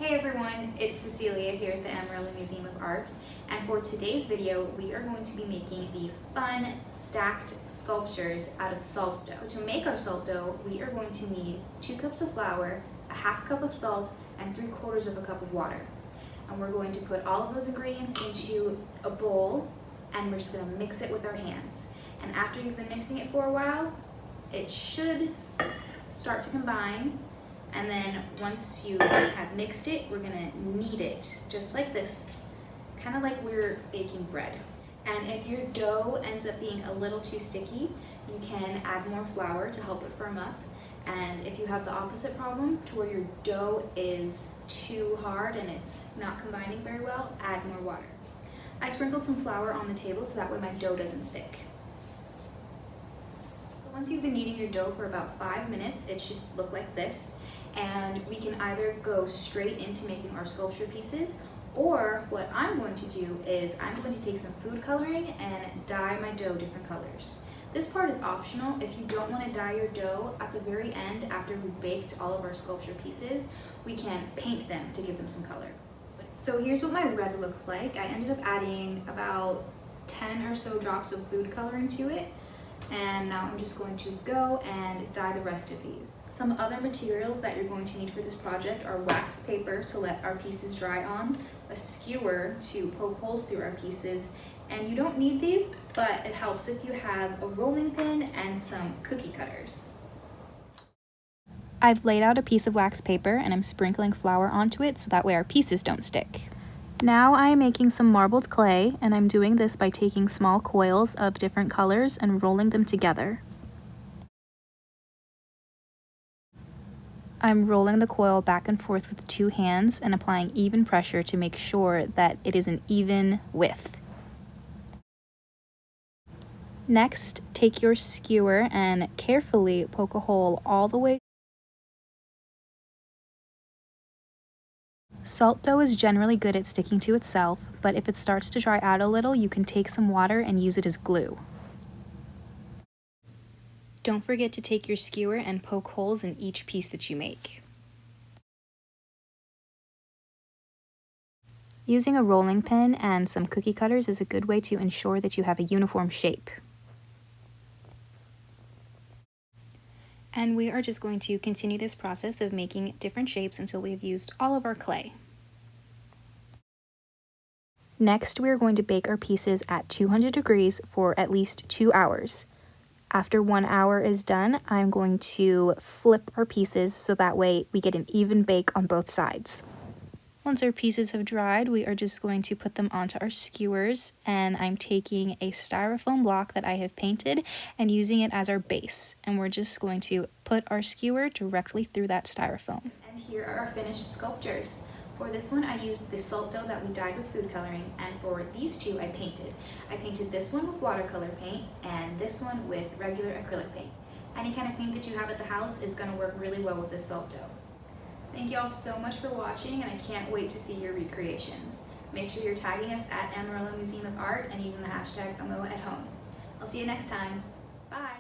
Hey everyone, it's Cecilia here at the AMoA Museum of Art, and for today's video we are going to be making these fun stacked sculptures out of salt dough. So to make our salt dough, we are going to need 2 cups of flour, a half cup of salt, and 3/4 of a cup of water. And we're going to put all of those ingredients into a bowl, and we're just going to mix it with our hands. And after you've been mixing it for a while, it should start to combine. And then once you have mixed it, we're gonna knead it just like this, kind of like we're baking bread. And if your dough ends up being a little too sticky, you can add more flour to help it firm up. And if you have the opposite problem, to where your dough is too hard and it's not combining very well, add more water. I sprinkled some flour on the table so that way my dough doesn't stick. Once you've been kneading your dough for about 5 minutes, it should look like this. And we can either go straight into making our sculpture pieces, or what I'm going to do is I'm going to take some food coloring and dye my dough different colors. This part is optional. If you don't want to dye your dough at the very end after we've baked all of our sculpture pieces, we can paint them to give them some color. So here's what my red looks like. I ended up adding about 10 or so drops of food coloring to it, and now I'm just going to go and dye the rest of these. Some other materials that you're going to need for this project are wax paper to let our pieces dry on, a skewer to poke holes through our pieces, and you don't need these, but it helps if you have a rolling pin and some cookie cutters. I've laid out a piece of wax paper and I'm sprinkling flour onto it so that way our pieces don't stick. Now I'm making some marbled clay, and I'm doing this by taking small coils of different colors and rolling them together. I'm rolling the coil back and forth with 2 hands and applying even pressure to make sure that it is an even width. Next, take your skewer and carefully poke a hole all the way. Salt dough is generally good at sticking to itself, but if it starts to dry out a little, you can take some water and use it as glue. Don't forget to take your skewer and poke holes in each piece that you make. Using a rolling pin and some cookie cutters is a good way to ensure that you have a uniform shape. And we are just going to continue this process of making different shapes until we have used all of our clay. Next, we are going to bake our pieces at 200 degrees for at least 2 hours. After 1 hour is done, I'm going to flip our pieces so that way we get an even bake on both sides. Once our pieces have dried, we are just going to put them onto our skewers, and I'm taking a styrofoam block that I have painted and using it as our base. And we're just going to put our skewer directly through that styrofoam. And here are our finished sculptures. For this one, I used the salt dough that we dyed with food coloring, and for these 2, I painted. I painted this one with watercolor paint and this one with regular acrylic paint. Any kind of paint that you have at the house is going to work really well with this salt dough. Thank you all so much for watching, and I can't wait to see your recreations. Make sure you're tagging us at AMoA Museum of Art and using the hashtag AMoA at home. I'll see you next time. Bye!